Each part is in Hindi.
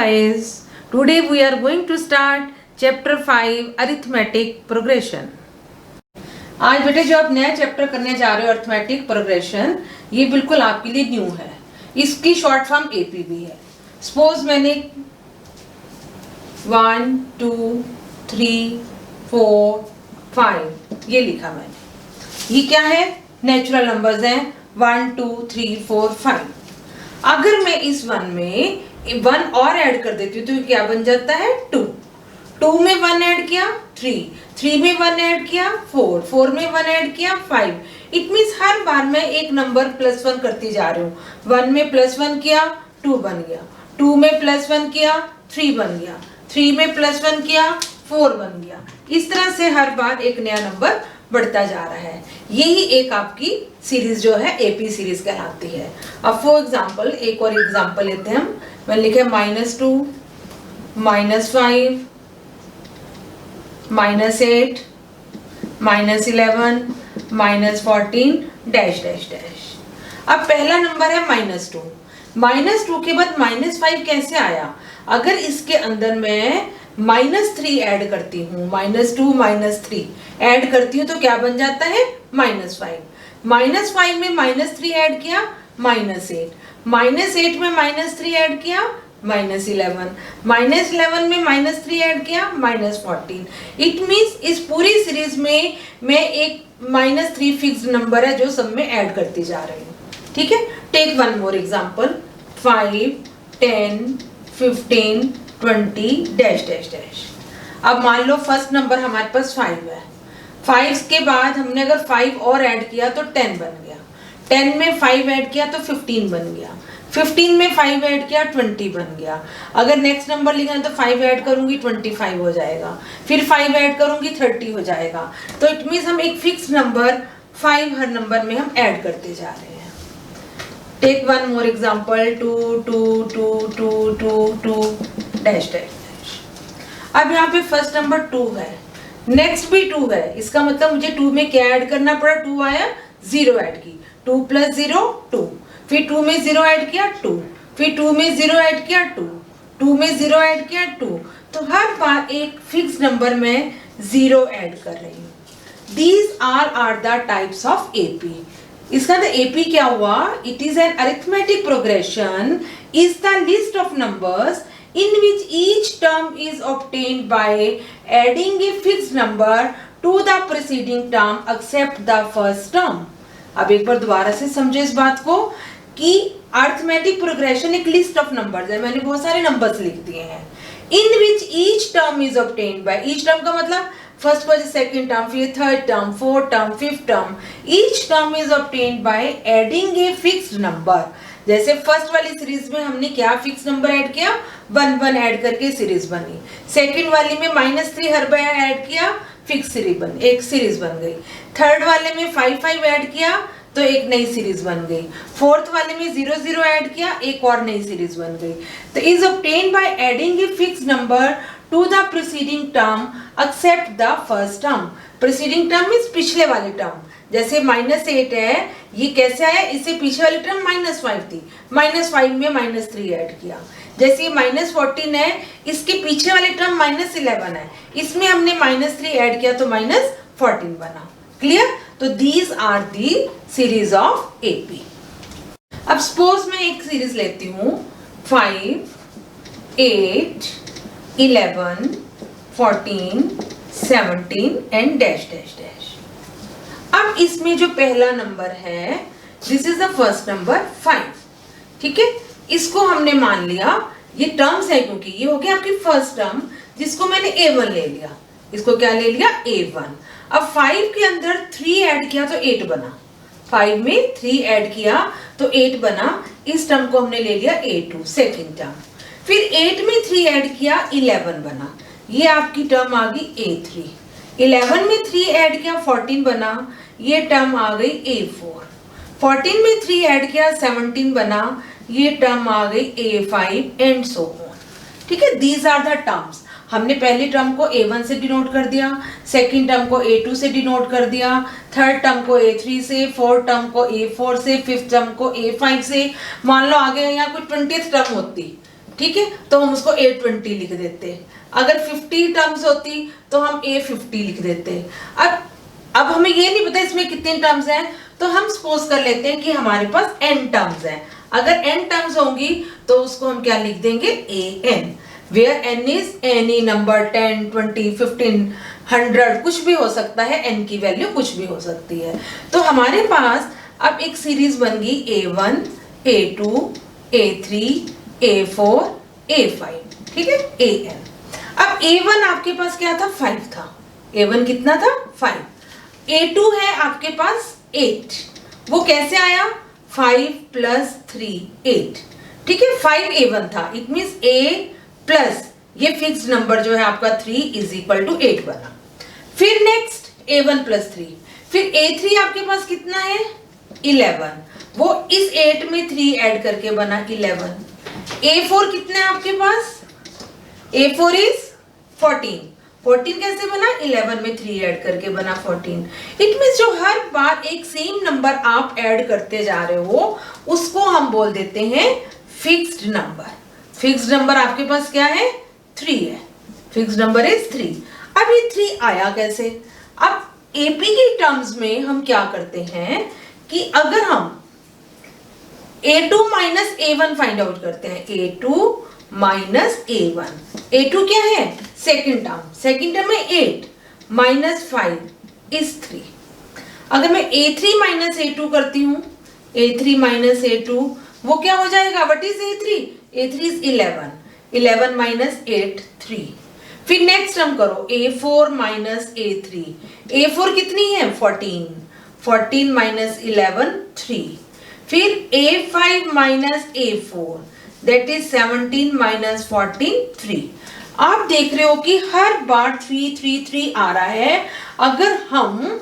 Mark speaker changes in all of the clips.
Speaker 1: guys, today we are going to start chapter 5 arithmetic progression. आज बेटे जो आप नया चैप्टर करने जा रहे हो अरिथमेटिक प्रोग्रेशन, ये बिल्कुल आपके लिए न्यू है. इसकी शॉर्ट फॉर्म एपी भी है. सपोज मैंने 1 2 3 4 5 ये लिखा मैंने. ये क्या है? नेचुरल नंबर्स हैं. 1 2 3 4 5. अगर मैं इस 1 में 1 और ऐड कर देती हूँ तो क्या बन जाता है? 2. 2 में 1 ऐड किया 3, 3 में 1 ऐड किया 4, 4 में 1 ऐड किया 5. इट मीन्स हर बार मैं एक नंबर +1 करती जा रही हूँ. 1 में +1 किया 2 बन गया, 2 में +1 किया 3 बन गया, 3 में +1 किया 4 बन गया. इस तरह से हर बार एक नया नंबर बढ़ता जा रहा है. यही एक आपकी सीरीज जो है एपी सीरीज कहलाती है. अब फॉर एग्जांपल एक और एग्जांपल लेते हैं हम. मैंने लिखा -2 -5 -8 -11 -14 डैश डैश डैश. अब पहला नंबर है -2. -2 के बाद -5 कैसे आया? अगर इसके अंदर मैं -3 ऐड करती हूँ, -2 -3 ऐड करती हूँ तो क्या बन जाता है? -5. -5 में -3 ऐड किया -8, -8 में -3 ऐड किया -11, -11 में -3 ऐड किया -14. इट मीन्स इस पूरी सीरीज में मैं एक -3 फिक्स्ड नंबर है जो सब में ऐड करती जा रही हूँ. ठीक है. Take one more example. 5 10 15 20 dash dash dash. अब मान लो फर्स्ट नंबर हमारे पास 5 है. 5 के बाद हमने अगर 5 और ऐड किया तो 10 बन गया. 10 में 5 ऐड किया तो 15 बन गया. 15 में 5 ऐड किया 20 बन गया. अगर नेक्स्ट नंबर लिखना है तो 5 ऐड करूंगी 25 हो जाएगा. फिर 5 ऐड करूंगी 30 हो जाएगा. तो इट मीन्स हम एक फिक्स नंबर 5 हर नंबर में हम ऐड करते जा रहे हैं. Take one more example. 2 2 2 2 2 2 dash dash dash. अब यहाँ पे फर्स्ट नंबर 2 है, नेक्स्ट भी 2 है. इसका मतलब मुझे 2 में क्या ऐड करना पड़ा? 2 आया, 0 ऐड की. 2 + 0 2. फिर 2 में 0 ऐड किया 2, फिर 2 में 0 ऐड किया 2, 2 में 0 ऐड किया 2. तो हर बार एक फिक्स नंबर में 0 ऐड कर रही हूँ. These are the types of AP. इसका तो एपी क्या हुआ? It is an arithmetic progression is the list of numbers in which each term is obtained by adding a fixed number to the preceding term except the first term. अब एक बार दोबारा से समझो इस बात को कि अरिथमेटिक प्रोग्रेशन एक लिस्ट ऑफ नंबर्स है. मैंने बहुत सारे नंबर्स लिख दिए हैं. in which each term is obtained by, each term का मतलब फर्स्ट पर सेकेंड टर्म, फिर third term, fourth term, fifth term. Each term is obtained by adding a fixed number. जैसे फर्स्ट वाली सीरीज में हमने क्या फिक्स नंबर ऐड किया? 1 1 ऐड करके सीरीज बनी. सेकंड वाली में -3 हर बार ऐड किया, फिक्स सीरीज बन, एक सीरीज बन गई. थर्ड वाले में 5 5 ऐड किया तो एक नई सीरीज बन गई. फोर्थ वाले में 0 0 ऐड किया, एक और नई सीरीज बन गई. तो is obtained by adding a fix number to the preceding term except the first term. Preceding term means पिछले वाले टर्म. जैसे -8 है, ये कैसे आया? इससे पीछे वाली टर्म -5 थी, -5 में -3 ऐड किया. जैसे ये -14 है, इसके पीछे वाली टर्म -11 है, इसमें हमने -3 ऐड किया तो -14 बना. क्लियर? तो these are the series of AP. अब सपोज मैं एक सीरीज लेती हूँ 5 8 11 14 17 एंड डैश डैश डैश. अब इसमें जो पहला नंबर है, this is the first number 5. ठीक है. इसको हमने मान लिया, ये टर्म्स है क्योंकि ये हो गया आपकी फर्स्ट टर्म जिसको मैंने A1 ले लिया. इसको क्या ले लिया? A1. अब 5 के अंदर 3 ऐड किया तो 8 बना. 5 में 3 ऐड किया तो 8 बना. इस टर्म को हमने ले लिया A2 सेकेंड टर्म. फिर 8 में 3 ऐड किया 11 बना. ये आपकी टर्म आ गई A3. 11 में 3 ऐड किया 14 बना. ये टर्म आ गई A4. 14 में 3 ऐड किया 17 बना. ये टर्म आ गई A5 एंड सो ऑन. ठीक है. These are the terms. हमने पहले टर्म को A1 से डिनोट कर दिया, सेकंड टर्म को A2 से डिनोट कर दिया, थर्ड टर्म को A3 से, फोर्थ टर्म को A4 से, फिफ्थ टर्म को A5 से. मान लो आगे यहाँ कोई 20th टर्म होती, ठीक है, तो हम उसको A20 लिख देते। अगर 50 टर्म्स होती तो हम A50 लिख देते। अब हमें ये नहीं पता इसमें कितने टर्म्स हैं, तो हम सपोज कर लेते हैं कि हमारे पास n टर्म्स हैं। अगर n टर्म्स होंगी तो उसको हम क्या लिख देंगे, an, where n is any number, 10, 20, 15, 100, कुछ भी हो सकता है, n की वैल्यू कुछ भी हो सकती है। तो हमारे पास अब एक सीरीज बन गई A1, A2, A3, A4, A5, ठीक है, an। अब A1 आपके पास क्या था, 5 था। A1 कितना था, 5। A2 है आपके पास 8, वो कैसे आया, 5 + 3 8, ठीक है। 5 A1 था, इट मींस A प्लस ये फिक्स्ड नंबर जो है आपका 3 = 8 बना। फिर नेक्स्ट A1 + 3, फिर A3 आपके पास कितना है, 11, वो इस 8 में 3 ऐड करके बना 11। A4 कितना है आपके पास, A4 इज 14, 14 कैसे बना, 11 में 3 ऐड करके बना 14। इट मींस जो हर बार एक सेम नंबर आप ऐड करते जा रहे हो उसको हम बोल देते हैं फिक्स्ड नंबर। फिक्स्ड नंबर आपके पास क्या है, 3 है, फिक्स्ड नंबर इज 3। अब ये 3 आया कैसे, अब एपी के टर्म्स में हम क्या करते हैं कि अगर हम A2 - A1 फाइंड आउट करते हैं, A2 - A1, A2 क्या है, सेकेंड टर्म में 8 - 5 इज 3। अगर मैं A3 - A2 करती हूँ, A3 - A2 वो क्या हो जाएगा, what is A3, A3 is 11, 11 - 8 3। फिर नेक्स्ट हम करो A4 - A3, A4 कितनी है, 14, 14 - 11 3। फिर A5 - A4 दैट इज 17 - 14 3। आप देख रहे हो कि हर बार 3 3 3 आ रहा है। अगर हम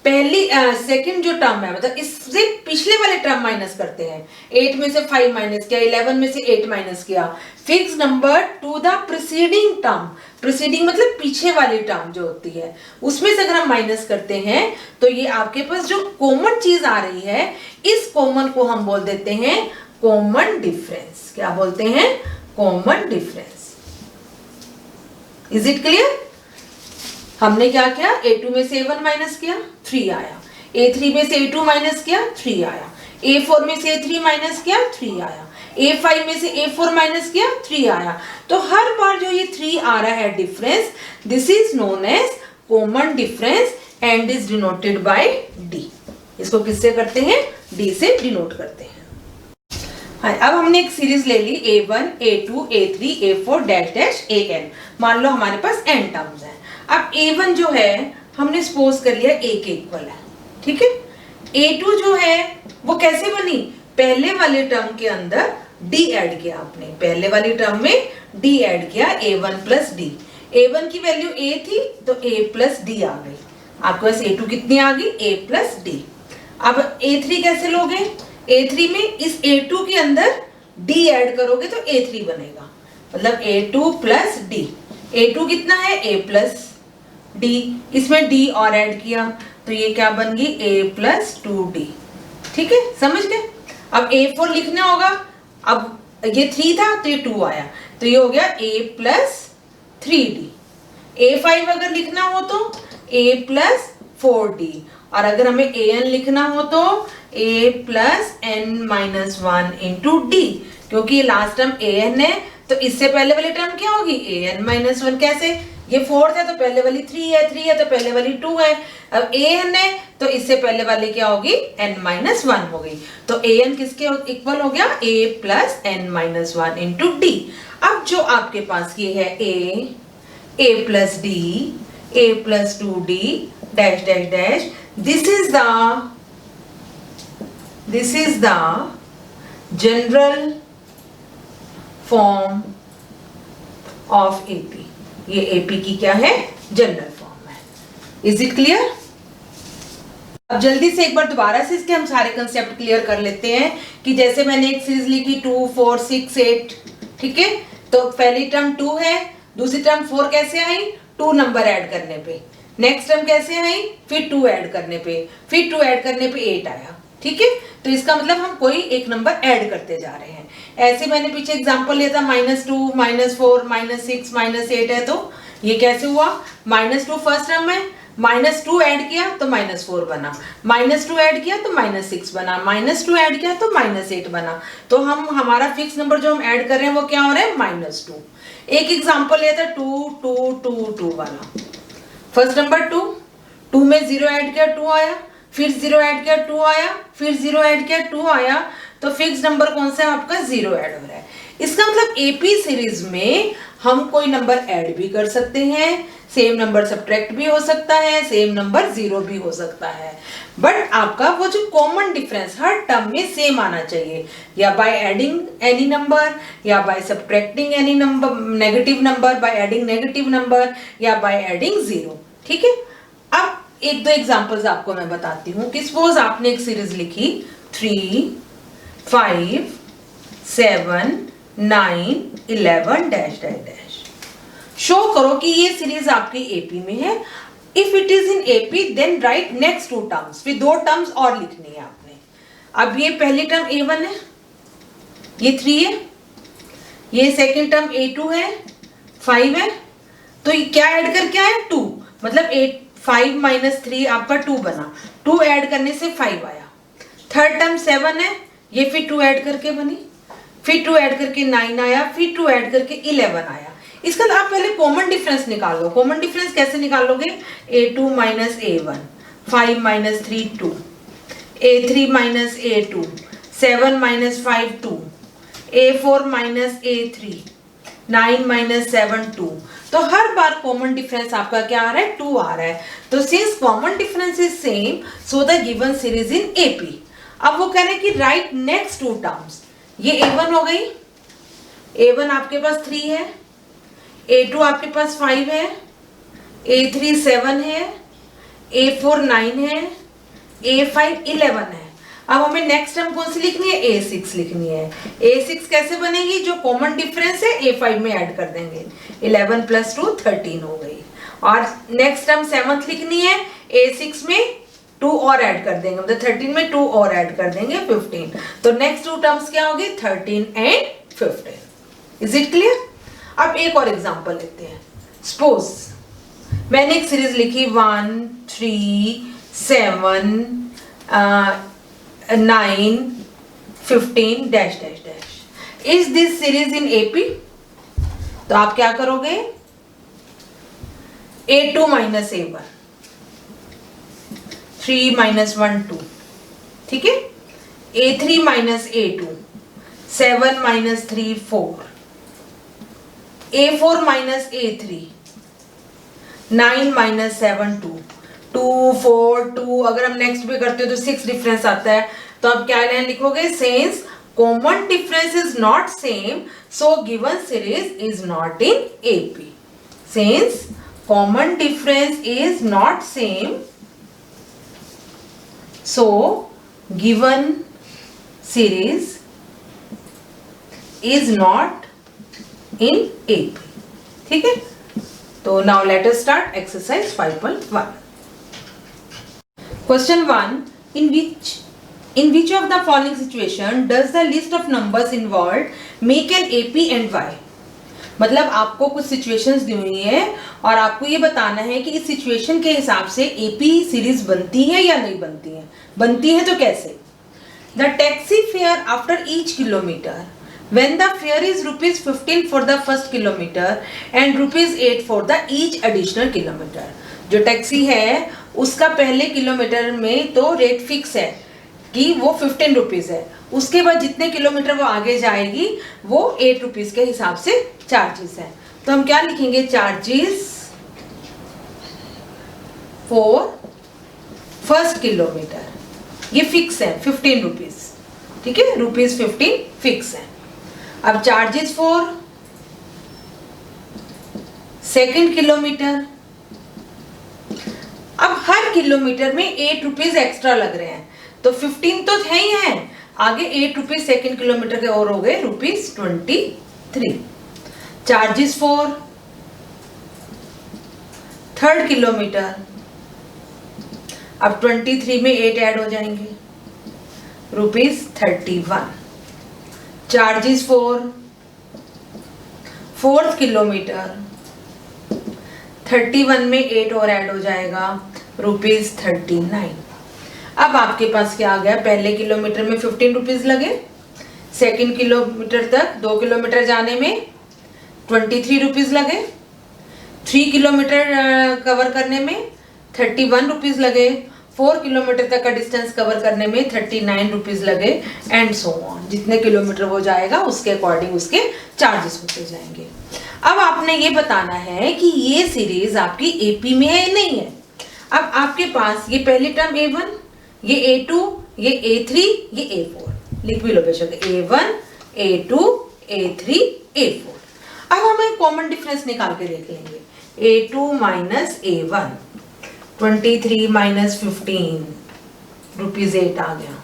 Speaker 1: पहली सेकंड जो टर्म है, मतलब इससे पिछले वाले टर्म माइनस करते हैं, 8 में से 5 माइनस किया, 11 में से 8 माइनस किया, fix number to the preceding term, preceding मतलब पीछे वाली टर्म जो होती है, उसमें से अगर हम माइनस करते हैं तो ये आपके पास जो कॉमन चीज आ रही है, इस कॉमन को हम बोल देते हैं कॉमन डिफरेंस। क्या बोलते हैं, common difference. Is it clear. हमने क्या किया, A2 में से A1 माइनस किया, 3 आया, A3 में से A2 माइनस किया, 3 आया, A4 में से A3 माइनस किया, 3 आया, A5 में से A4 माइनस किया, 3 आया। तो हर बार जो ये 3 आ रहा है difference, this is known as common difference and is denoted by D। इसको किससे करते हैं, D से डिनोट करते हैं। हाँ, अब हमने एक सीरीज ले ली A1, A2, A3, A4 dash dash AN। मान लो हमारे पास n टर्म्स हैं। अब A1 जो है हमने सपोज कर लिया A के इक्वल है, ठीक है। A2 जो है वो कैसे बनी, पहले वाले टर्म के अंदर D ऐड किया आपने, पहले वाली टर्म में D ऐड किया, A1 + D। A1 की वैल्यू A थी तो A + D आ गई, आपके पास A2 कितनी आ गई, A + D। अब A3 कैसे लोगे, A3 में इस A2 के अंदर D ऐड करोगे तो A3 बनेगा, मतलब A2 + D। A2 कितना है, A + D, इसमें D और ऐड किया तो ये क्या बन गई, A + 2D। ठीक है, समझ गए। अब A4 लिखना होगा, अब ये 3 था तो ये 2 आया तो ये हो गया A + 3D। A5 अगर लिखना हो तो A + 4D, और अगर हमें AN लिखना हो तो A + n - 1 × D, क्योंकि ये लास्ट टर्म AN है तो इससे पहले वाली टर्म क्या होगी, AN - 1। कैसे, ये 4 है तो पहले वाली 3 है, 3 है तो पहले वाली 2 है। अब AN है तो इससे पहले वाली क्या होगी, n - 1 हो गई, तो AN किसके इक्वल हो गया, A + n - 1 × D। अब जो आपके पास ये है A + D, A + 2D dash dash dash, this is the general form of AP। ये AP की क्या है, जनरल फॉर्म है। Is it clear. अब जल्दी से एक बार दोबारा से इसके हम सारे कंसेप्ट क्लियर कर लेते हैं कि जैसे मैंने एक सीरीज लिखी 2, 4, 6, 8, ठीक है। तो पहली टर्म 2 है, दूसरी टर्म 4 कैसे आई, 2 नंबर ऐड करने पे, नेक्स्ट टर्म कैसे आई, फिर 2 ऐड करने पे, फिर 2 ऐड करने पे 8 आया, ठीक है, तो इसका मतलब हम कोई एक नंबर ऐड करते जा रहे हैं। ऐसे मैंने पीछे एग्जांपल लिया था -2, -4, -6, -8 है, तो ये कैसे हुआ? -2 फर्स्ट टर्म में, -2 ऐड किया तो -4 बना, -2 ऐड किया तो -6 बना, -2 ऐड किया तो -8 बना। तो हम हमारा फिक्स नंबर जो हम ऐड कर रहे हैं वो क्या हो रहा है? -2। एक एग्जांपल लिया था 2 2 2 2 वाला। फर्स्ट नंबर 2, 2 में 0 ऐड किया 2 आया, फिर 0 ऐड किया 2 आया, फिर 0 ऐड किया 2 आया, तो फिक्स नंबर कौन सा है आपका? 0 ऐड हो रहा है। इसका मतलब एपी सीरीज में हम कोई नंबर ऐड भी कर सकते हैं, सेम नंबर सब्ट्रैक्ट भी हो सकता है, सेम नंबर 0 भी हो सकता है, बट आपका वो जो कॉमन डिफरेंस हर टर्म में सेम आना चाहिए, या बाय एडिंग एनी नंबर, या by subtracting any number negative number, by adding negative number, या बाय एडिंग 0। ठीक है, अब एक दो एग्जांपल्स आपको मैं बताती हूँ कि सपोज आपने एक सीरीज लिखी 3 5 7 9 11 डैश डैश डैश। शो करो कि ये सीरीज आपकी एपी में है। If it is in AP then write next 2 terms, फिर 2 टर्म्स और लिखनी है आपने। अब ये पहली टर्म a1 है, ये 3 है, ये सेकेंड टर्म a2 है, 5 है, तो ये क्या ऐड करके आया? 2, मतलब 5 - 3 आपका 2 बना, 2 ऐड करने से 5 आया। थर्ड टर्म 7 है, ये फिर 2 ऐड करके बनी, फिर 2 ऐड करके 9 आया, फिर 2 ऐड करके 11 आया। इसका आप पहले कॉमन डिफरेंस निकाल लो। कॉमन डिफरेंस कैसे निकालोगे? a2 - a1, 5 - 3 2, a3 - a2, 7 - 5 2, a4 - a3, 9 - 7 2। तो हर बार कॉमन डिफरेंस आपका क्या आ रहा है? 2 आ रहा है। तो since common difference is same, so the given series in AP. अब वो कह रहे हैं कि राइट नेक्स्ट 2 टर्म्स। ये a1 हो गई, a1 आपके पास 3 है, a2 आपके पास 5 है, a3 7 है, a4 9 है, a5 11 है। अब हमें नेक्स्ट टर्म कौन सी लिखनी है? a6 लिखनी है। a6 कैसे बनेगी? जो कॉमन डिफरेंस है a5 में ऐड कर देंगे, 11 + 2 13 हो गई। और नेक्स्ट टर्म 7th लिखनी है, a6 में 2 और ऐड कर देंगे, मतलब 13 में 2 और ऐड कर देंगे 15। तो नेक्स्ट 2 टर्म्स क्या होगी? 13 एंड 15। Is it clear? अब एक और एग्जांपल लेते हैं। सपोज मैंने एक सीरीज लिखी 1 3 7 9 15 dash dash dash. Is this series in AP? तो आप क्या करोगे? a2 - a1, 3 - 1 2, ठीक है, a3 - a2, 7 - 3 4, a4 - a3, 9 - 7 2, 2 4 2। अगर हम नेक्स्ट भी करते हो तो 6 डिफरेंस आता है। तो आप क्या लिखोगे? Since common difference is not same, so given series is not in AP. Since common difference is not same, so given series is not in AP। ठीक है, तो now let us start exercise 5.1। Question 1, in which of the following situation does the list of numbers involved make an AP and Y? मतलब आपको कुछ सिचुएशंस दी हुई है और आपको ये बताना है कि इस सिचुएशन के हिसाब से एपी सीरीज बनती है या नहीं बनती है। बनती है तो कैसे? The taxi fare after each kilometre when the fare is ₹15 for the first kilometer and ₹8 for the each additional kilometer। जो टैक्सी है उसका पहले किलोमीटर में तो रेट फिक्स है कि वो 15 रुपीज है, उसके बाद जितने किलोमीटर वो आगे जाएगी वो 8 रुपीज के हिसाब से चार्जेस है। तो हम क्या लिखेंगे? चार्जेस फॉर फर्स्ट किलोमीटर, ये फिक्स है 15 रुपीज, ठीक है, ₹15 फिक्स है। अब चार्जेस फॉर सेकेंड किलोमीटर, अब हर किलोमीटर में 8 रुपीज एक्स्ट्रा लग रहे हैं, तो 15 तो है ही है, आगे 8 रुपीज सेकेंड किलोमीटर के और हो गए ₹23। चार्जेस फॉर थर्ड किलोमीटर, अब 23 में 8 ऐड हो जाएंगे, ₹31. चार्जेस फॉर 4th किलोमीटर 31 में 8 और ऐड हो जाएगा ₹39. अब आपके पास क्या आ गया, पहले किलोमीटर में 15 रुपीज लगे, सेकंड किलोमीटर तक 2 किलोमीटर जाने में 23 रुपीज लगे, 3 किलोमीटर कवर करने में 31 रुपीज लगे, 4 किलोमीटर तक का डिस्टेंस कवर करने में 39 रुपीज लगे, एंड सो ऑन. जितने किलोमीटर वो जाएगा उसके अकॉर्डिंग उसके चार्जेस होते जाएंगे. अब आपने ये बताना है कि ये सीरीज आपकी एपी में है या नहीं है. अब आपके पास ये पहली टर्म A1, ये A2, ये A3, ये A4. लिख भी लो बेशक, A1, A2, A3, A4. अब हम एक कॉमन डिफरेंस निकाल के देख लेंगे. A2 माइनस A1, 23 माइनस 15 ₹8 आ गया.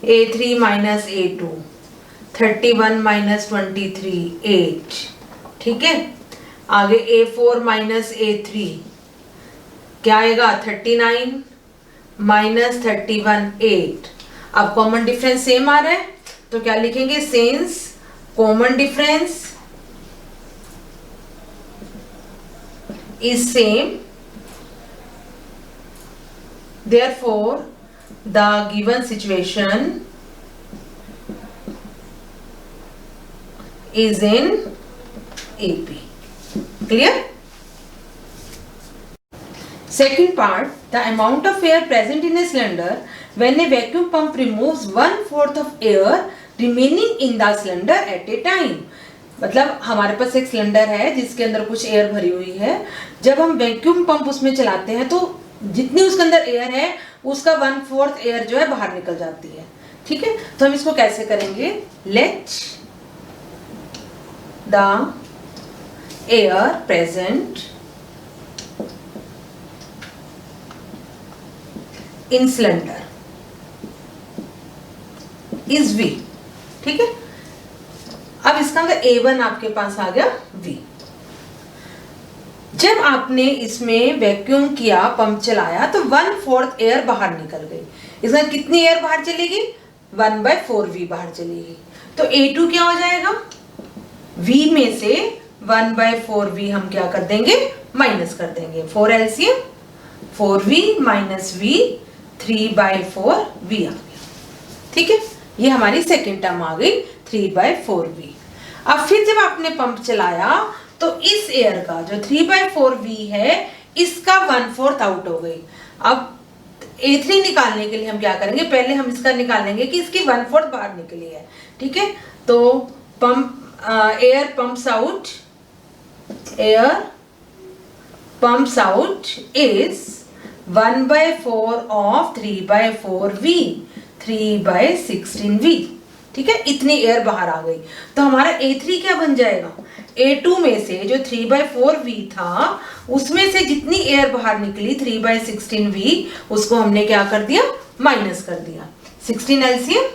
Speaker 1: A3 minus A2, 31 minus 23 8. ठीक है. आगे A4 माइनस A3 क्या आएगा, 39 माइनस 31 8. अब कॉमन डिफरेंस सेम आ रहा है तो क्या लिखेंगे, since common difference is same therefore the given situation is in AP. Clear? Second part, the amount of air present in a cylinder when a vacuum pump removes 1/4 of air remaining in the cylinder at a time. मतलब हमारे पास एक सिलेंडर है जिसके अंदर कुछ एयर भरी हुई है. जब हम वैक्यूम पंप उसमें चलाते हैं तो जितनी उसके अंदर एयर है उसका 1/4 एयर जो है बाहर निकल जाती है. ठीक है. तो हम इसको कैसे करेंगे, let the air present in cylinder is V. ठीक है. अब इसका मतलब A1 आपके पास आ गया V. जब आपने इसमें वैक्यूम किया, पंप चलाया तो 1/4 एयर बाहर निकल गई. इसमें कितनी एयर बाहर चलेगी, 1/4V बाहर चलेगी. तो A2 क्या हो जाएगा, V में से 1/4V हम क्या कर देंगे, माइनस कर देंगे. 4 LCM 4V minus V 3/4V आ गया. ठीक है. ये हमारी सेकेंड टर्म आ गई 3/4V. अब फिर जब आपने पंप चलाया तो इस एयर का जो 3/4V है इसका 1/4 आउट हो गई. अब A3 निकालने के लिए हम क्या करेंगे, पहले हम इसका निकालेंगे कि इसकी 1/4 बाहर निकली है. ठीक है. तो pump air pumps out, air pumps out is 1/4 of 3/4V, 3/16V. ठीक है. इतनी एयर बाहर आ गई. तो हमारा A3 क्या बन जाएगा, A2 में से जो 3/4V था उसमें से जितनी एयर बाहर निकली 3/16V उसको हमने क्या कर दिया, माइनस कर दिया. 16 LCM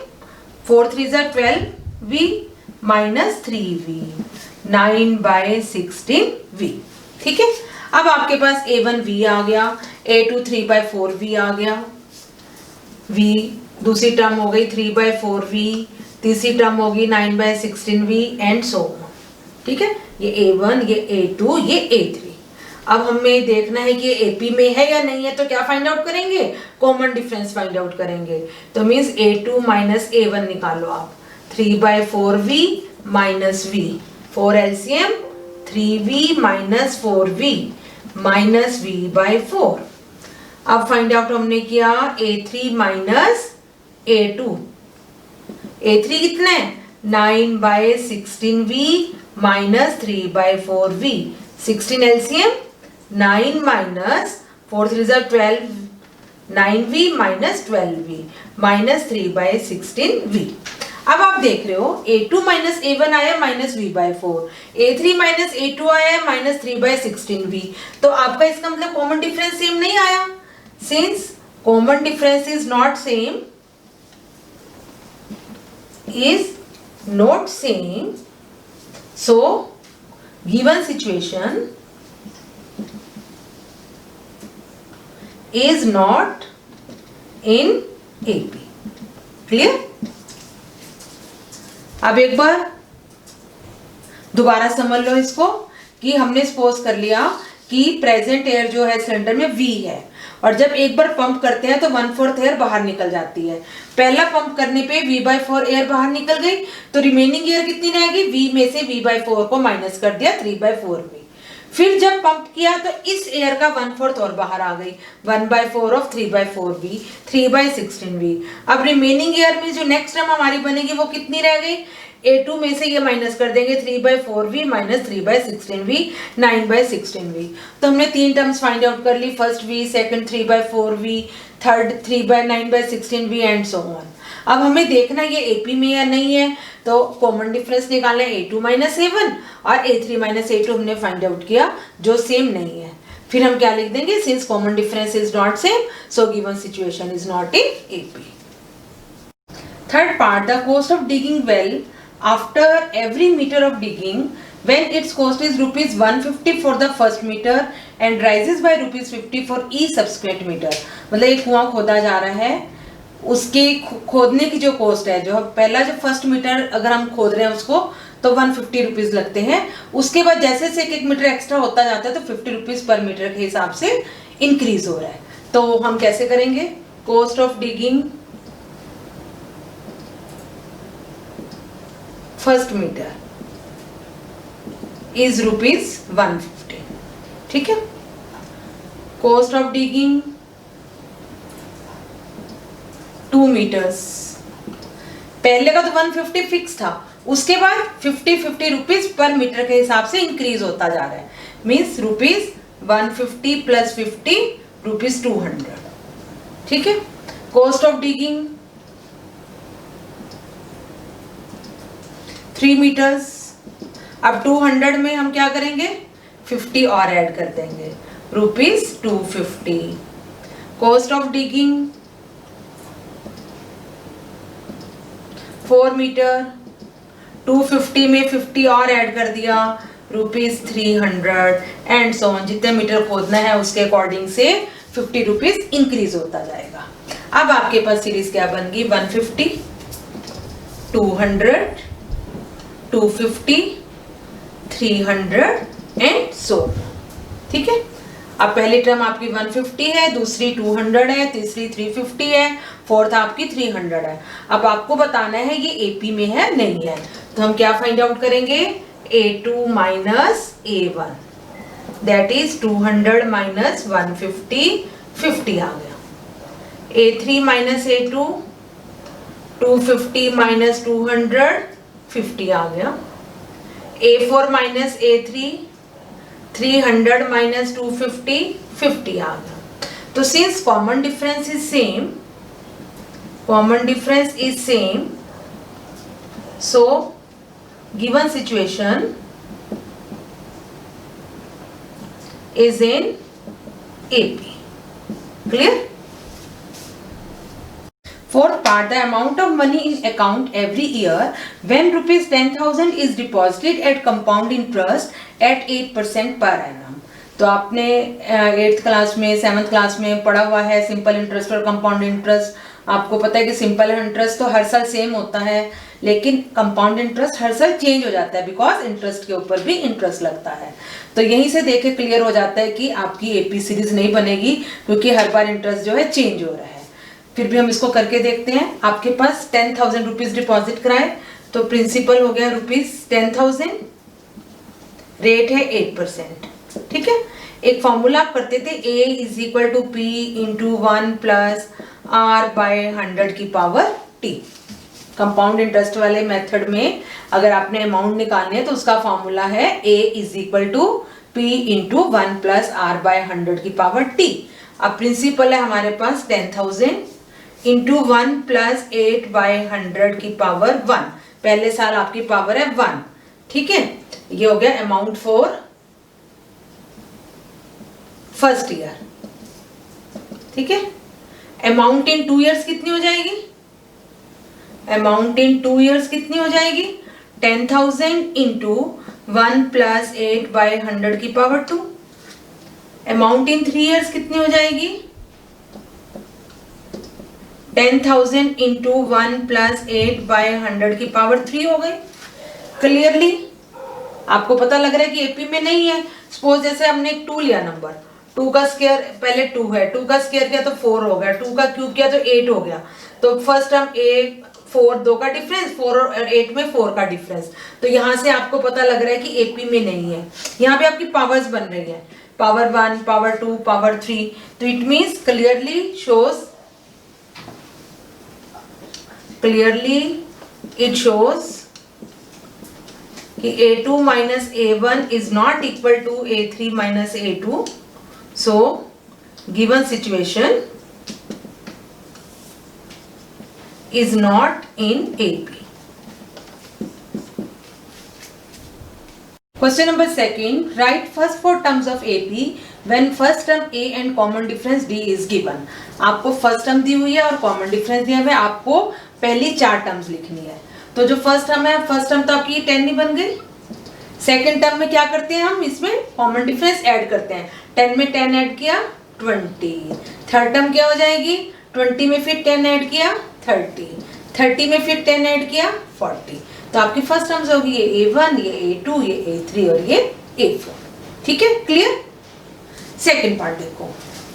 Speaker 1: 4 3 12V minus 3V 9/16V. ठीक है. अब आपके पास A1 V आ गया, A2 3/4V आ गया, V दूसरी टर्म हो गई 3/4V, तीसरी टर्म होगी 9/16V एंड सो ऑन. ठीक है. ये A1, ये A2, ये A3. अब हमें देखना है कि ये AP में है या नहीं है, तो क्या फाइंड आउट करेंगे, कॉमन डिफरेंस फाइंड आउट करेंगे. तो मीन्स A2 माइनस A1 निकालो आप. 3/4V minus V, 4 LCM 3V minus 4V minus V/4. अब फाइंड आउट हमने किया A3 माइनस A2. A3 कितना है, 9/16V minus 3/4V. 16 LCM 9 minus 4 3 12, 9V minus 12V minus 3/16V. अब आप देख रहे हो A2 माइनस A1 आया minus V/4, A3 minus A2 आया माइनस 3/16V. तो आपका इसका मतलब कॉमन डिफरेंस सेम नहीं आया. Since common difference is not same, is not same, so given situation is not in AP. Clear? अब एक बार दोबारा समझ लो इसको कि हमने सपोज कर लिया कि प्रेजेंट एयर जो है सिलेंडर में V है और जब एक बार पंप करते हैं तो 1/4 एयर बाहर निकल जाती है। पहला पंप करने पे V/4 एयर बाहर निकल गई तो रिमेनिंग एयर कितनी रहेगी? V में से V/4 को माइनस कर दिया 3/4 में। फिर जब पंप किया तो इस एयर का 1/4 और बाहर आ गई, 1/4 ऑफ 3/4V, 3/16V। अब रिमेनिंग एयर में जो नेक्स्ट टर्म हमारी बनेगी वो कितनी रह गई? A2 में से ये माइनस कर देंगे 3/4V माइनस 3/16V, 9/16V। तो हमने तीन टर्म्स फाइंड आउट कर ली, first V, second 3/4V, third 3/9/16V and so on. अब हमें देखना ये AP में या नहीं है, तो कॉमन डिफरेंस निकालना है A2 माइनस A1 और A3 माइनस A2 हमने फाइंड आउट किया जो सेम नहीं है। फिर हम क्या लिख देंगे? Since common difference is not same so given situation is not in AP। Third part, the cost of digging well after every meter of digging when its cost is rupees 150 for the first meter and rises by rupees 50 for each subsequent meter। मतलब एक कुआं खोदा जा रहा है, उसके खोदने की जो कॉस्ट है, जो पहला जो फर्स्ट मीटर अगर हम खोद रहे हैं उसको तो 150 रुपीज लगते हैं। उसके बाद जैसे से एक मीटर एक्स्ट्रा होता जाता है तो 50 रुपीज पर मीटर के हिसाब से इंक्रीज हो रहा है। तो हम कैसे करेंगे? Cost of digging first metre is rupees 150, ठीक है। कॉस्ट ऑफ डिगिंग 2 मीटर्स, पहले का तो 150 फिक्स था, उसके बाद 50 रुपीज पर मीटर के हिसाब से इंक्रीज होता जा रहा है। मीन्स रुपीज 150 प्लस 50 रुपीज 200, ठीक है। Cost of digging 3 metres. अब 200 में हम क्या करेंगे? 50 और ऐड कर देंगे, rupees 250। Cost of digging 4 metre, 250 में 50 और ऐड कर दिया, रुपीज 300 एंड सो ऑन। जितने मीटर खोदना है उसके अकॉर्डिंग से 50 रुपीज इंक्रीज होता जाएगा। अब आपके पास सीरीज क्या बन गई? 150, 200, 250, 300 एंड सो, ठीक है। अब पहली टर्म आपकी 150 है, दूसरी 200 है, तीसरी 350 है, फोर्थ आपकी 300 है। अब आपको बताना है ये AP में है नहीं है, तो हम क्या फाइंड आउट करेंगे? A2 minus A1 that is 200 minus 150, 50 आ गया। A3 माइनस A2, 250 माइनस 200, 50 आ गया। A4 माइनस A3, 300 माइनस 250, 50 आ गया। तो since common difference is same, common difference is same, so given situation is in AP। Clear? Fourth part, the amount of money in account every year when rupees 10,000 is deposited at compound interest at 8% per annum। तो आपने 8th क्लास में 7th क्लास में पढ़ा हुआ है सिंपल इंटरेस्ट और कंपाउंड इंटरेस्ट। आपको पता है कि सिंपल इंटरेस्ट तो हर साल सेम होता है, लेकिन कंपाउंड इंटरेस्ट हर साल चेंज हो जाता है बिकॉज इंटरेस्ट के ऊपर भी इंटरेस्ट लगता है। तो यहीं से देखे क्लियर हो जाता है कि आपकी AP सीरीज नहीं बनेगी क्योंकि हर बार इंटरेस्ट जो है चेंज हो रहा है। फिर भी हम इसको करके देखते हैं। आपके पास 10,000 रुपीज डिपॉजिट कराए तो प्रिंसिपल हो गया रुपीज 10,000, रेट है 8%, ठीक है। एक फॉर्मूला आप करते थे A is equal to P into 1 plus R by 100 की पावर T। कंपाउंड इंटरेस्ट वाले मेथड में अगर आपने अमाउंट निकालने है तो उसका फॉर्मूला है A is equal to P into 1 plus R by 100 की पावर T। अब प्रिंसिपल है हमारे पास 10,000 इंटू 1 प्लस 8 बाय 100 की पावर 1। पहले साल आपकी पावर है 1, ठीक है। ये हो गया अमाउंट फॉर फर्स्ट ईयर, ठीक है। अमाउंट इन 2 इयर्स कितनी हो जाएगी? अमाउंट इन 2 इयर्स कितनी हो जाएगी? 10,000 इंटू 1 प्लस 8 बाय 100 की पावर 2। अमाउंट इन 3 इयर्स कितनी हो जाएगी? 10,000 इंटू 1 प्लस 8 बाय 100 की पावर 3 हो गई। क्लियरली आपको पता लग रहा है कि एपी में नहीं है। सपोज जैसे हमने एक 2 लिया नंबर, 2 का स्क्वायर पहले 2 है, 2 का स्क्वायर किया तो 4 हो गया, 2 का क्यूब किया तो 8 हो गया। तो फर्स्ट टर्म 8 4 2 का डिफरेंस, 4 और 8 में 4 का डिफरेंस। तो यहाँ से आपको पता लग रहा है कि एपी में नहीं है। यहाँ पे आपकी पावर्स बन रही है, पावर 1 पावर 2 पावर 3। तो it means clearly it shows कि A2 minus A1 is not equal to A3 minus A2. So, given situation is not in AP. Question number 2. Write first 4 terms of AP when first term A and common difference D is given. आपको फर्स्ट टर्म दी हुई है और कॉमन डिफरेंस दिया हुआ है, आपको पहली 4 टर्म्स लिखनी है। तो जो फर्स्ट टर्म है, फर्स्ट टर्म तो आपकी 10 ही बन गई। सेकंड टर्म में क्या करते हैं हम, इसमें कॉमन डिफरेंस ऐड करते हैं। 10 में 10 ऐड किया 20। थर्ड टर्म क्या हो जाएगी, 20 में फिर 10 ऐड किया 30, 30 में फिर 10 ऐड किया 40। तो आपकी फर्स्ट टर्म्स होगी ये A1, ये A2, ये A3 और ये A4। ठीक है, क्लियर। सेकंड पार्ट देखो,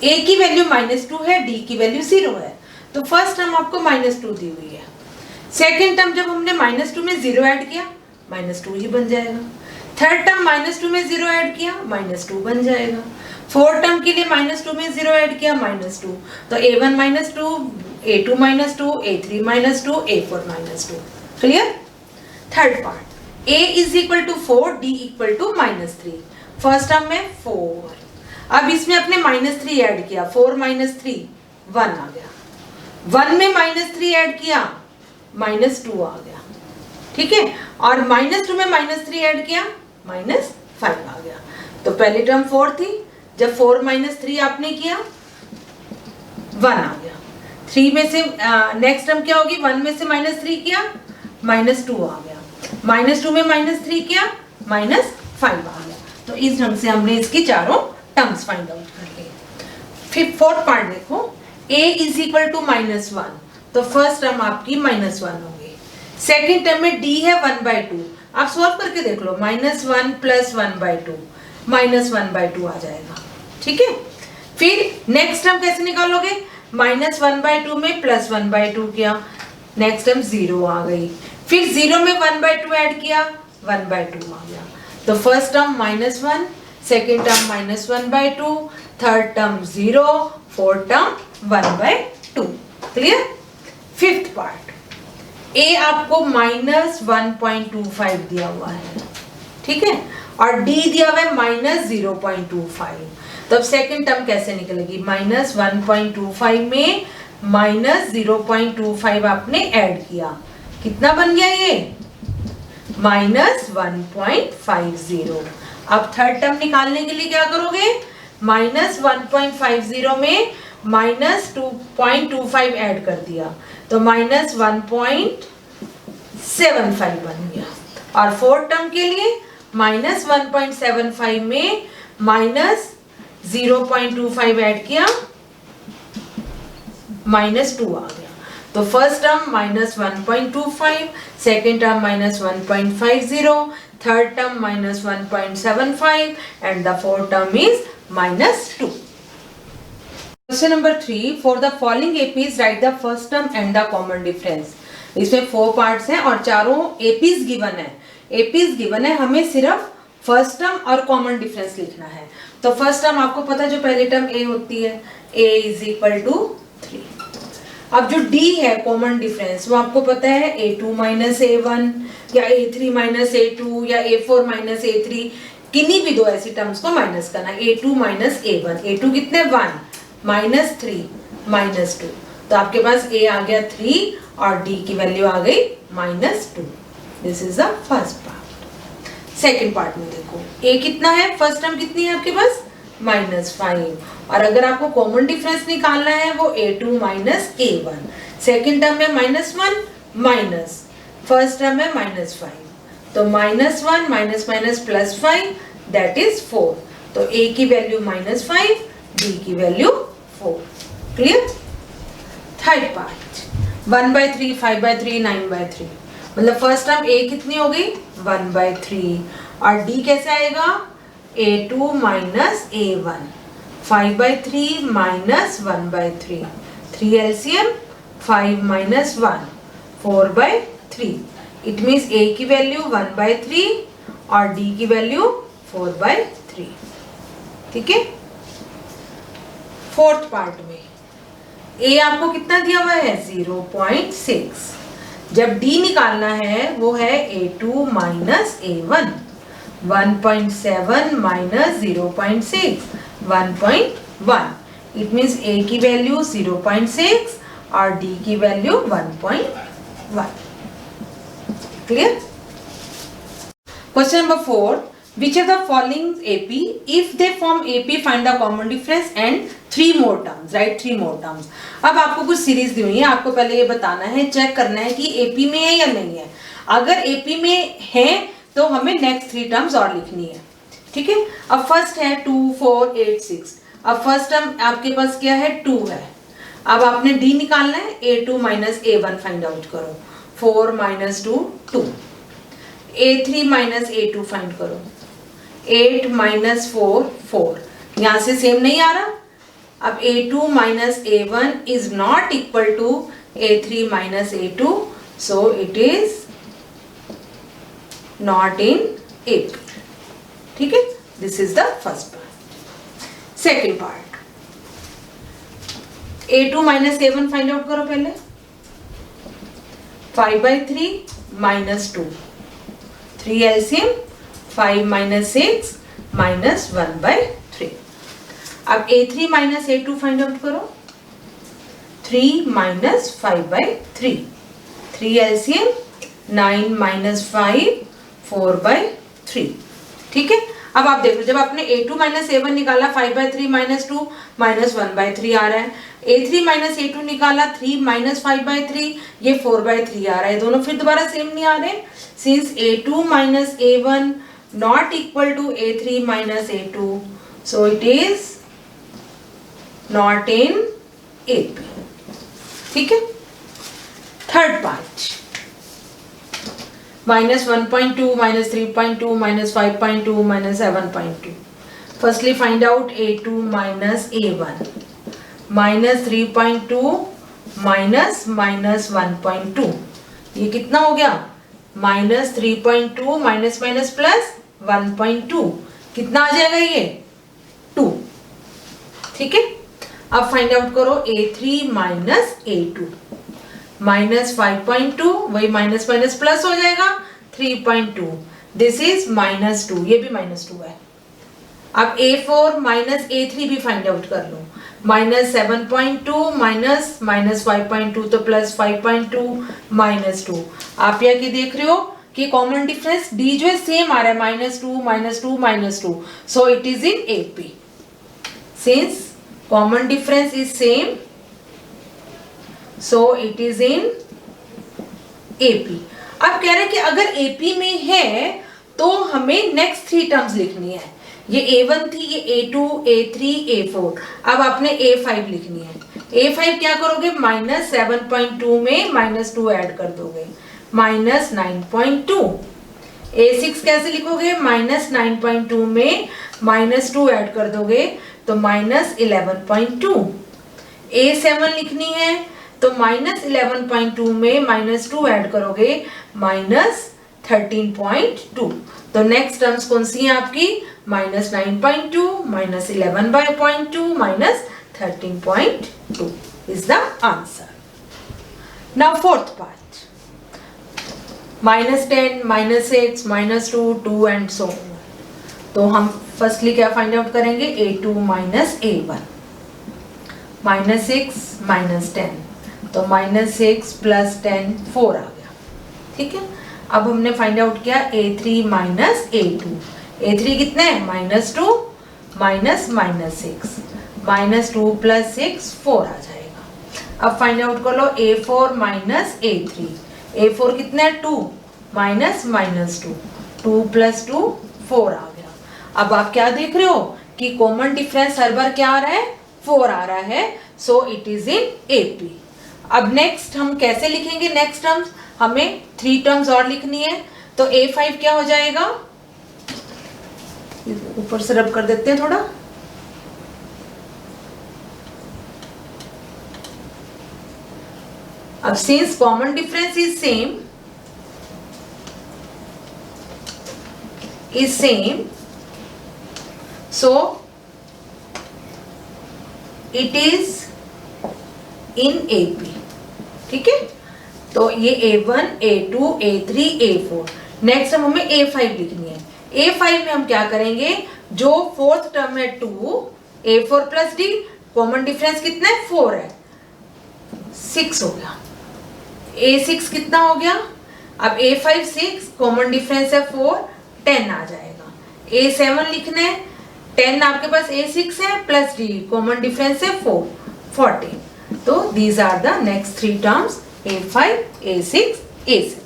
Speaker 1: A की वैल्यू -2 है, D की वैल्यू 0 है। तो फर्स्ट टर्म आपको -2 दी हुई है। सेकेंड टर्म जब हमने -2 में 0 ऐड किया -2 ही बन जाएगा। थर्ड टर्म -2 में 0 ऐड किया -2 बन जाएगा। फोर्थ टर्म के लिए -2 में 0 ऐड किया -2। तो A1 -2, A2 -2, A3 -2, A4 -2। Clear. Third part, A is equal to 4, D equal to -3। First term में 4, अब इसमें अपने -3 ऐड किया, 4 - 3 1 आ गया। 1 में -3 ऐड किया -2 आ गया। ठीक है, और -2 में -3 ऐड किया -5 आ गया। तो पहली टर्म 4 थी, जब 4 - 3 आपने किया 1 आ गया। 3 में से नेक्स्ट टर्म क्या होगी, 1 में से -3 किया -2 आ गया। -2 में -3 किया -5 आ गया। तो इस ढंग से हमने इसकी चारों टर्म्स फाइंड आउट कर ली। फिर फोर्थ पार्ट देखो, A इज इक्वल टू -1, तो फर्स्ट टर्म आपकी -1 होगी। सेकेंड टर्म में D है 1/2, आप सॉल्व करके देख लो, -1 प्लस 1/2 -1/2 आ जाएगा। ठीक है, फिर नेक्स्ट टर्म कैसे निकालोगे, -1/2 में +1/2 किया, नेक्स्ट टर्म 0 आ गई। फिर 0 में 1/2 ऐड किया 1/2 आ गया। तो first term -1, second term -1/2, third term 0, fourth term 1/2। Clear. Fifth part, A आपको -1.25 दिया हुआ है, ठीक है, और D दिया हुआ है -0.25। तब सेकेंड टर्म कैसे निकलेगी, -1.25 में -0.25 आपने ऐड किया, कितना बन गया ये -1.50। अब थर्ड टर्म निकालने के लिए क्या करोगे, -1.50 में -2.25 ऐड कर दिया, तो -1.75 बन गया। और फोर्थ टर्म के लिए -1.75 में -0.25 ऐड किया, -2 आ गया। तो first term -1.25, second term -1.50, third term -1.75 and the fourth term is -2। Question number 3, for the following APs right the first term and the common difference. इसमें 4 पार्ट्स हैं और चारों एपीज गिवन है। एपीज गिवन है, हमें सिर्फ फर्स्ट टर्म और कॉमन डिफरेंस लिखना है। तो फर्स्ट टर्म आपको पता है, जो पहली टर्म ए होती है, a इज इक्वल टू 3। अब जो d है कॉमन डिफरेंस, वो आपको पता है a2 माइनस a1 या a3 माइनस a2 या a4 माइनस a3, किन्हीं भी दो ऐसी टर्म्स को माइनस करना। a2 माइनस a1, a2 कितने 1 -3 -2, तो आपके पास a आ गया 3 और d की वैल्यू आ गई -2। This is the first part. Second part में देखो, a कितना है, फर्स्ट टर्म कितनी है आपके पास -5, और अगर आपको कॉमन डिफरेंस निकालना है वो a2 minus a1। Second term में -1 माइनस, फर्स्ट टर्म में -5, तो -1 माइनस माइनस +5 दैट इज 4। तो a की वैल्यू -5, d की वैल्यू 4। क्लियर। थर्ड पार्ट 1/3, 5/3, 9/3, मतलब फर्स्ट टर्म a कितनी हो गई 1/3 और d कैसे आएगा a2 minus a1, 5/3 minus 1/3, 3 LCM 5 minus 1 4/3, it means a की वैल्यू 1/3 और d की वैल्यू 4/3। ठीक है। फोर्थ पार्ट में a आपको कितना दिया हुआ है 0.6, जब d निकालना है वो है a2 minus a1, 1.7 minus 0.6 1.1, it means a की वैल्यू 0.6 और d की value 1.1। Clear. Question number 4, which of the following AP, if they form AP find the common difference and 3 more terms, right, 3 more terms। अब आपको कुछ सीरीज दी हुई है, आपको पहले ये बताना है, चेक करना है कि AP में है या नहीं है। अगर AP में है तो हमें नेक्स्ट 3 टर्म्स और लिखनी है। ठीक है। अब फर्स्ट है 2 4 8 6, अब फर्स्ट टर्म आपके पास क्या है 2 है, अब आपने D निकालना है A2 minus A1 find out करो, 4 minus 2 2, A3 minus A2 find करो, 8 माइनस 4 4, यहां से सेम नहीं आ रहा। अब A2 minus A1 is not equal to A3 minus A2, so it is not in AP। ठीक है, this is the first part. Second part A2 minus A1 find out करो पहले, 5/3 माइनस 2, 3 एलसीएम 5 माइनस 6 माइनस 1/3। अब A3 minus A2 find out करो, 3 माइनस 5/3, 3 एलसीएम 9 माइनस 5 4/3। ठीक है। अब आप देखो जब आपने A2 माइनस A1 निकाला 5/3 माइनस 2 माइनस 1/3 आ रहा है, A3 माइनस A2 निकाला 3 माइनस 5/3, ये 4/3 आ रहा है, दोनों फिर दोबारा सेम नहीं आ रहे। Since A2 minus A1 not equal to A3 minus A2, so it is not in AP। ठीक है। Third part minus 1.2 minus 3.2 minus 5.2 minus 7.2, firstly find out A2 minus A1, minus 3.2 minus minus 1.2, ये कितना हो गया माइनस 3.2 माइनस माइनस प्लस 1.2, कितना आ जाएगा ये 2। ठीक है। अब फाइंड आउट करो A3 माइनस A2, माइनस 5.2, वही माइनस माइनस प्लस हो जाएगा 3.2, दिस इज माइनस 2, ये भी माइनस 2 है। अब A4 माइनस A3 भी फाइंड आउट कर लो, माइनस 7.2 माइनस माइनस 5.2 तो प्लस 5.2 माइनस 2। आप यहाँ की देख रहे हो कि कॉमन डिफरेंस D जो है सेम आ रहा है, minus 2 minus 2 minus 2, so it is in AP। Since common difference is same, so it is in AP। अब कह रहे हैं कि अगर AP में है तो हमें नेक्स्ट 3 टर्म्स लिखनी है, ये A1 थी, ये A2 A3 A4, अब आपने A5 लिखनी है। A5 क्या करोगे माइनस 7.2 में माइनस 2 ऐड कर दोगे, माइनस 9.2। A6 कैसे लिखोगे माइनस 9.2 में माइनस 2 ऐड कर दोगे तो माइनस 11.2। A7 लिखनी है तो माइनस 11.2 में माइनस 2 ऐड करोगे माइनस 13.2। तो नेक्स्ट टर्म्स कौन सी है आपकी minus 9.2 minus 11/0.2 minus 13.2 is the answer. Now fourth part minus 10 minus 6 minus 2 2 and so on. तो हम फर्स्टली क्या फाइंड आउट करेंगे A2 minus A1, minus 6 minus 10, तो माइनस 6 प्लस 10 4 आ गया। ठीक है। अब हमने फाइंड आउट किया A3 माइनस A2, A3 कितने हैं minus 2 minus minus 6, minus 2 plus 6 4 आ जाएगा। अब फाइंड आउट कर लो A4 माइनस A3, A4 कितने हैं 2 माइनस माइनस 2, 2 प्लस 2 4 आ गया। अब आप क्या देख रहे हो कि कॉमन डिफरेंस हर बार क्या आ रहा है 4 आ रहा है, सो इट इज इन AP। अब नेक्स्ट हम कैसे लिखेंगे नेक्स्ट टर्म्स, हमें 3 टर्म्स और लिखनी है। तो A5 क्या हो जाएगा, ऊपर से रब कर देते हैं थोड़ा। अब since common difference is same so it is in AP, ठीक है। तो ये A1, A2, A3, A4। Next हमें A5 लिखनी है। A5 में हम क्या करेंगे, जो फोर्थ टर्म है 2, A4 plus D, common difference कितना है 4 है, 6 हो गया। A6 कितना हो गया, अब A5 6, कॉमन डिफरेंस है 4, 10 आ जाएगा। A7 लिखना है, 10 आपके पास A6 है प्लस D, कॉमन डिफरेंस है 4, 14। तो these are the next 3 terms, A5, A6, A7।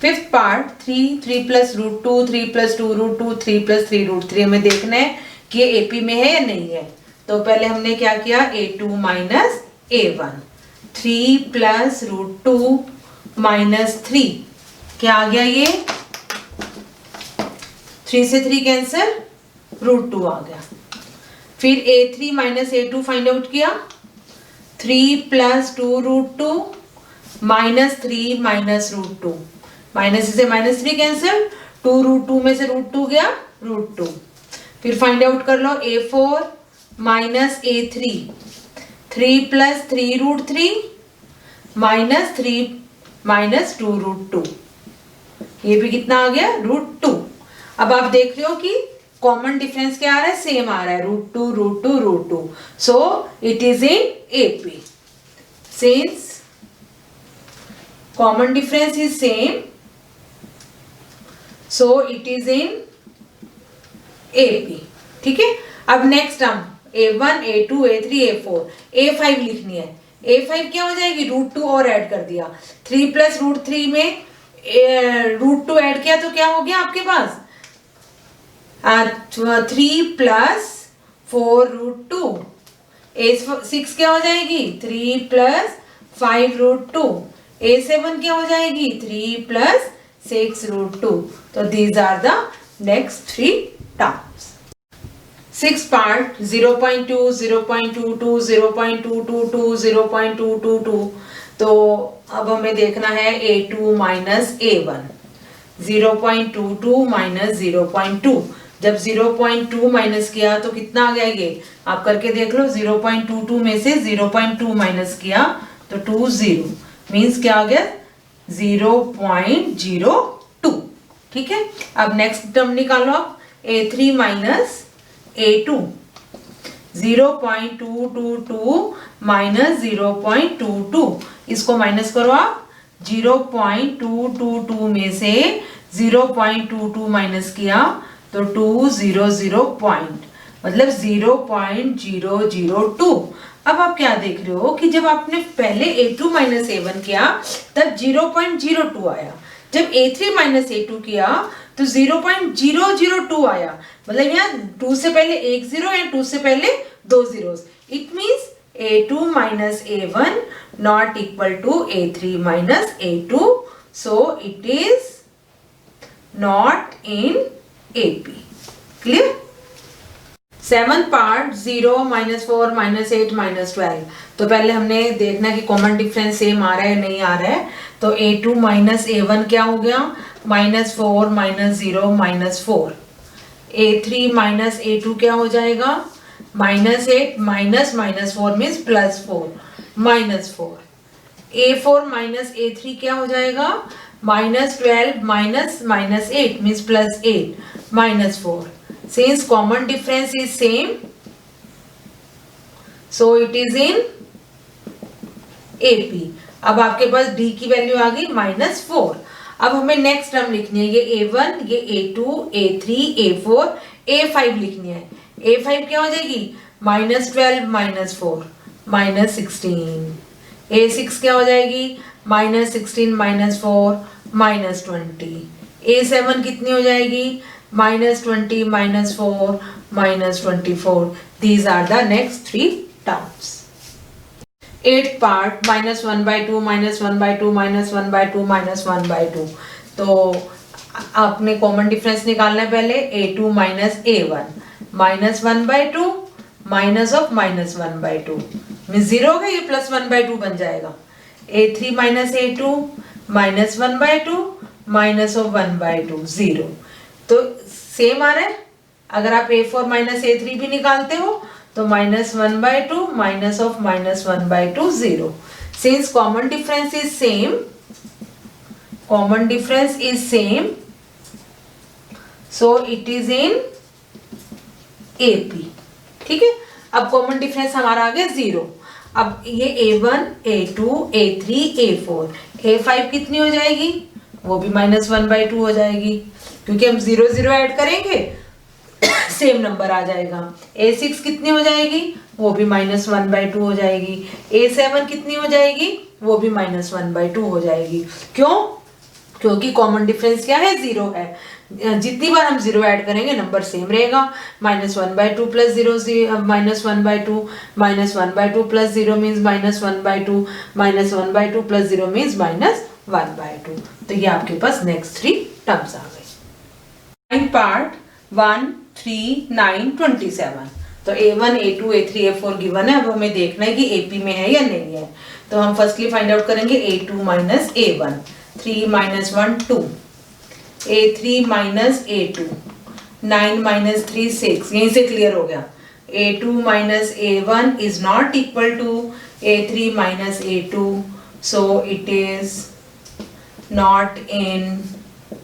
Speaker 1: Fifth part 3, 3 plus root 2, 3 plus 2 root 2, 3 plus 3 root 3। हमें देखना है कि ये AP में है या नहीं है। तो पहले हमने क्या किया, A2 minus A1, 3 plus root 2 minus 3, क्या आ गया, ये 3 से 3 कैंसिल, रूट 2 आ गया। फिर A3 minus A2 find out किया, 3 plus 2 root 2 minus 3 minus root 2, minus से माइनस 3 कैंसिल, 2 रूट 2 में से रूट 2 गया, रूट 2। फिर फाइंड आउट कर लो A4 minus A3, 3 plus 3 root 3 minus 3 minus 2 root 2, ये भी कितना आ गया, रूट 2। अब आप देख रहे हो कि कॉमन डिफरेंस क्या आ रहा है, सेम आ रहा है, root 2 root 2 root 2। So it is in AP। Since common difference is same, so it is in AP, ठीक है। अब next term A1, A2, A3, A4, A5 लिखनी है। A5 क्या हो जाएगी, रूट 2 और ऐड कर दिया, 3 प्लस रूट 3 में रूट 2 ऐड किया तो क्या हो गया आपके पास, 3 प्लस 4 रूट 2। A6 क्या हो जाएगी, 3 प्लस 5 रूट 2। A7 क्या हो जाएगी, 3 प्लस 6 रूट 2। तो these are the next 3 terms. 6 part 0.2, 0.22, 0.222, 0.222। तो अब हमें देखना है A2 माइनस A1, 0.22 माइनस 0.2। जब 0.2 माइनस किया तो कितना आ गया, ये आप करके देख लो, 0.22 में से 0.2 माइनस किया तो 20, मीन्स क्या आ गया, 0.02, ठीक है। अब नेक्स्ट टर्म निकालो आप, A3 माइनस A2, 0.222 माइनस 0.22, इसको माइनस करो आप, 0.222 में से 0.22 माइनस किया तो 200 पॉइंट, मतलब 0.002। अब आप क्या देख रहे हो कि जब आपने पहले A2 माइनस A1 किया तब 0.02 आया, जब A3 माइनस A2 किया तो 0.002 आया, मतलब यहाँ 2 से पहले 1 0 या 2 से पहले 2 zeros। It means A2 minus A1 not equal to A3 minus A2, so it is not in AP। Clear. 7 part 0 minus 4 minus 8 minus 12। तो पहले हमने देखना कि कॉमन डिफरेंस सेम आ रहा है नहीं आ रहा है। तो A2 माइनस A1 क्या हो गया, minus 4 minus 0 minus 4। A3 minus A2 क्या हो जाएगा, minus 8 minus minus 4 means plus 4, minus 4। A4 minus A3 क्या हो जाएगा, minus 12 minus minus 8 means plus 8, minus 4। Since common difference is same, so it is in AP। अब आपके पास D की वैल्यू आ गई माइनस 4। अब हमें नेक्स्ट टर्म लिखनी है, ये A1, ये A2, A3, A4, A5 लिखनी है। A5 क्या हो जाएगी, माइनस 12 माइनस 4 माइनस 16। A6 क्या हो जाएगी, माइनस 16 माइनस 4 माइनस 20। A7 कितनी हो जाएगी, minus 20 minus 4 minus 24। These are the next 3 terms. Eight part -1/2 -1/2 -1/2 -1/2। तो आपने कॉमन डिफरेंस निकालना है पहले a2 minus a1 -1/2 minus of -1/2 means 0 हो गया, ये +1/2 बन जाएगा। a3 minus a2 -1/2 minus of 1/2 0। तो सेम आ रहा है। अगर आप a4 माइनस a3 भी निकालते हो तो -1/2 minus of -1/2 0। Since common difference is same, common difference is same, so it is in AP। ठीक है, अब कॉमन डिफरेंस हमारा आ गया 0। अब ये a1 a2 a3 a4 a5 कितनी हो जाएगी, वो भी -1/2 हो जाएगी, क्योंकि हम 0 0 ऐड करेंगे सेम नंबर आ जाएगा। a6 कितनी हो जाएगी, वो भी -1/2 हो जाएगी। a7 कितनी हो जाएगी, वो भी -1/2 हो जाएगी। क्यों? क्योंकि कॉमन डिफरेंस क्या है, 0 है। जितनी बार हम 0 ऐड करेंगे नंबर सेम रहेगा। -1/2 plus 0 -1/2 -1/2 plus 0 means -1/2 -1/2 plus 0 means -1/2। तो ये आपके पास नेक्स्ट 3 टर्म्स आ गए। 9 पार्ट 1 3 9 27। तो a1 a2 a3 a4 given है। अब हमें देखना है कि AP में है या नहीं है। तो हम फर्स्टली फाइंड आउट करेंगे a2 minus a1 3 minus 1 2 a3 minus a2 9 minus 3 6। यहीं से क्लियर हो गया। a2 minus a1 is not equal to a3 minus a2, so it is not in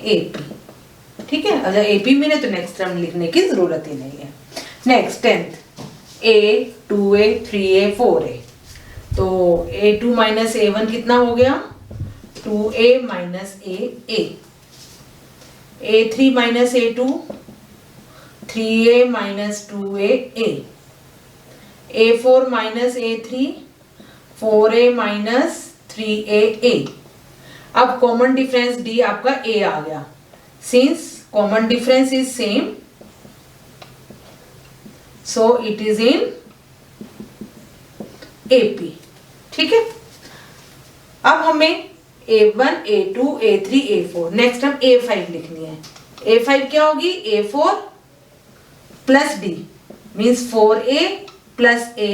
Speaker 1: AP। ठीक है, अगर AP में है तो नेक्स्ट टर्म लिखने की जरूरत ही नहीं है। Next 10th a 2a 3a 4a। तो a2 माइनस a1 कितना हो गया, 2a minus a a3 minus a2 3a minus 2a a4 minus a3 4a minus 3a। अब कॉमन डिफरेंस D आपका A आ गया। Since common difference is same, so it is in AP। ठीक है, अब हमें a1 a2 a3 a4 next हम a5 लिखनी है। a5 क्या होगी, a4 plus D means 4a plus a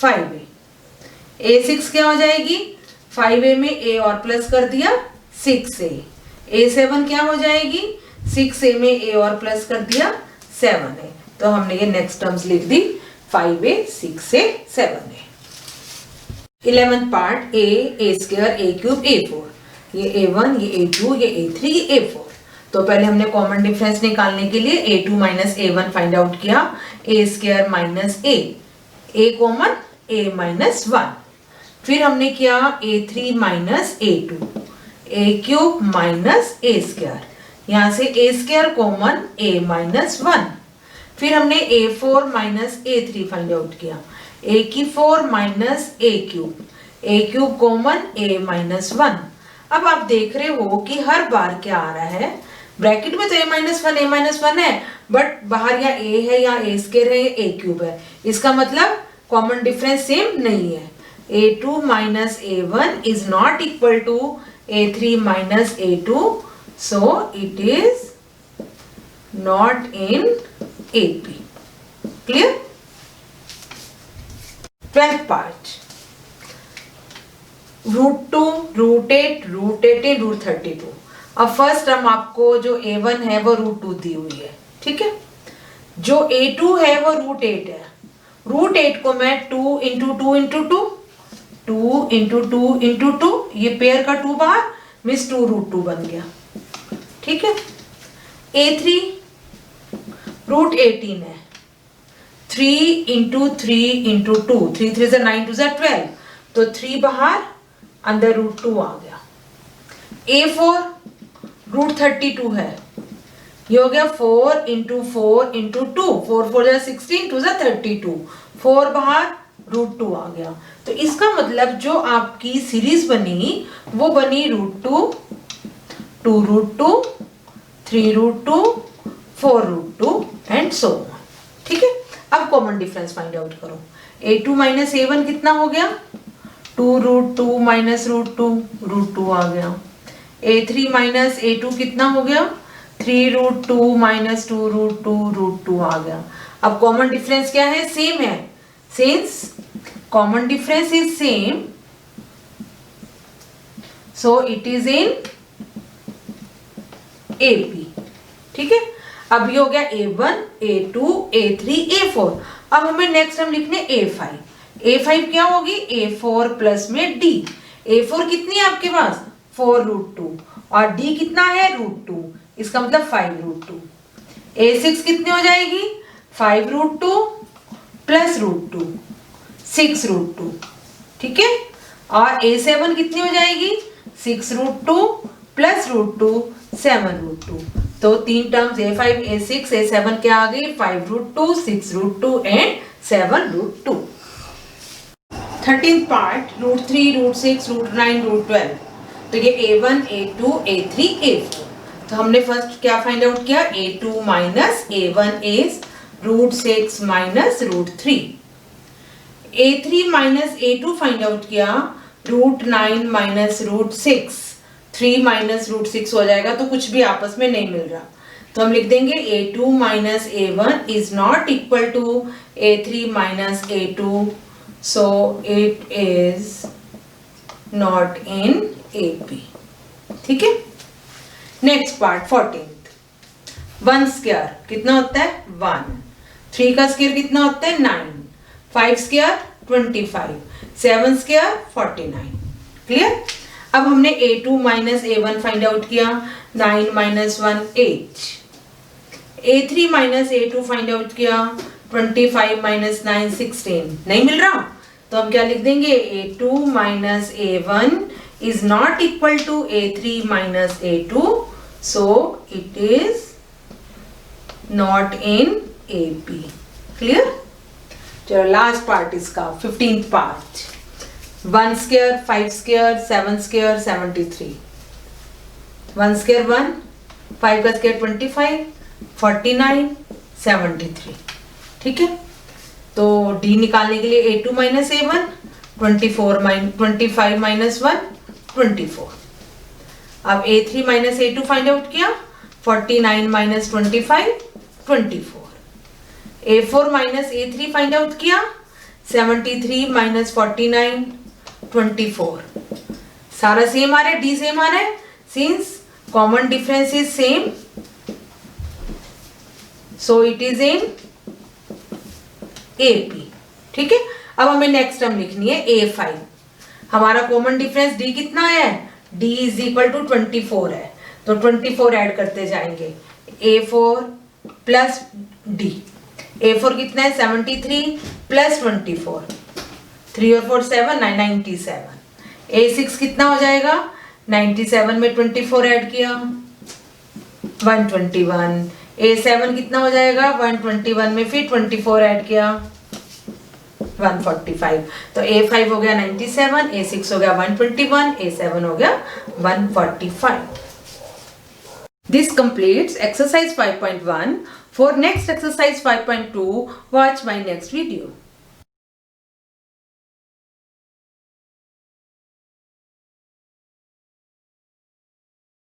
Speaker 1: 5a। a6 क्या हो जाएगी, 5a में a और प्लस कर दिया 6a। a7 क्या हो जाएगी, 6a में a और प्लस कर दिया 7a। तो हमने ये नेक्स्ट टर्म्स लिख दी 5a 6a 7a। 11th part a square a cube a4। ये a1 ये a2 ये a3 ये a4। तो पहले हमने कॉमन डिफरेंस निकालने के लिए a2 minus a1 find out किया। a square minus a common a minus 1। फिर हमने किया a3 minus a2 a cube minus a square, यहाँ से a square common a minus 1। फिर हमने a4 minus a3 find out किया, a की 4 minus a cube common a minus 1। अब आप देख रहे हो कि हर बार क्या आ रहा है, ब्रैकेट में तो a माइनस 1 है, बट बाहर या a है या a स्क्वायर है या a क्यूब है। इसका मतलब कॉमन डिफरेंस सेम नहीं है। a2 minus a1 is not equal to a3 minus a2, so it is not in AP। Clear? 12th part √2 √8 √18 √32। अब फर्स्ट टर्म आपको जो a1 है वो √2 दी हुई है। ठीक है, जो a2 है वो √8 है। √8 को मैं 2 इंटू 2 इंटू 2 2 इंटू 2 इंटू 2, ये पेयर का 2 बाहर मीन्स 2 √2 बन गया। ठीक है, a3 √18 है, 3 इंटू 3 इंटू 2 3 3 से 9 2 से 12, तो 3 बाहर अंदर √2 आ गया। a4 √32 है, ये हो गया 4 इंटू 4 इंटू 2 4 4 16 2 32, 4 बाहर √2 आ गया। तो इसका मतलब जो आपकी सीरीज बनी वो बनी √2 2 √2 3 √2 4 √2 एंड सो ऑन। ठीक है, अब कॉमन डिफरेंस फाइंड आउट करो। a2 माइनस a1 कितना हो गया, 2√2 माइनस √2 आ गया। A3 माइनस A2 कितना हो गया? 3√2 माइनस 2√2 आ गया। अब कॉमन डिफरेंस क्या है? सेम है। Since common difference is same, so it is in AP। ठीक है, अब ये हो गया A1, A2, A3, A4। अब हमें नेक्स्ट हम लिखने A5। A5 क्या होगी? A4 प्लस में D। A4 कितनी है आपके पास? 4√2 और D कितना है? √2, इसका मतलब 5√2। A6 कितनी हो जाएगी? 5√2 प्लस √2, 6√2। ठीक है, और A7 कितनी हो जाएगी? 6√2 प्लस √2, 7√2। तो तीन टर्म्स A5, A6, A7 क्या आ गई? 5√2, 6√2 एंड 7√2। 13th part, √3, √6, √9, √12। तो ये A1, A2, A3, A4। तो हमने फर्स्ट क्या फाइंड आउट किया? A2 minus A1 is √6 minus √3। A3 minus A2 find out किया, √9 माइनस √6। 3 माइनस √6 हो जाएगा, तो कुछ भी आपस में नहीं मिल रहा, तो हम लिख देंगे A2 minus A1 is not equal to A3 minus A2, so it is not in AP। ठीक है, नेक्स्ट पार्ट 14th। 1 स्क्वायर कितना होता है? 1। 3 का स्क्वायर कितना होता है? 9। 5 स्क्वायर 25। 7 स्क्वायर 49। क्लियर? अब हमने A2 minus A1 find out किया, 9 minus 1 8। A3 minus A2 find out किया, 25 माइनस 9 16। नहीं मिल रहा, तो हम क्या लिख देंगे? A2 minus A1 is not equal to A3 minus A2, so it is not in AP। clear? चलो लास्ट पार्ट इसका 15th part. 1 square 5 square 7 square 73। 1 square 1, 5 का स्क्वायर 25, 49, 73। ठीक है, तो D निकालने के लिए A2 माइनस A1, 25 माइनस 1 24। अब A3 minus A2 find out किया, 49 minus 25 24। A4 minus A3 find out किया, 73 माइनस 49 24। सारा सेम आ रहा है, D सेम आ रहा है, since common difference is same, so it is in AP। ठीक है, अब हमें नेक्स्ट टर्म लिखनी है A5। हमारा कॉमन डिफरेंस D कितना है? D इज इक्वल टू 24 है, तो 24 ऐड करते जाएंगे। A4 plus D। A4 कितना है? 73 प्लस 24, 3 और 4 7, 97। A6 कितना हो जाएगा? 97 में 24 ऐड किया, 121। A7 कितना हो जाएगा? 121 में फिर 24 ऐड किया, 145। तो A5 हो गया 97, A6 हो गया 121, A7 हो गया 145। This completes exercise 5.1. For next exercise 5.2, watch my next video.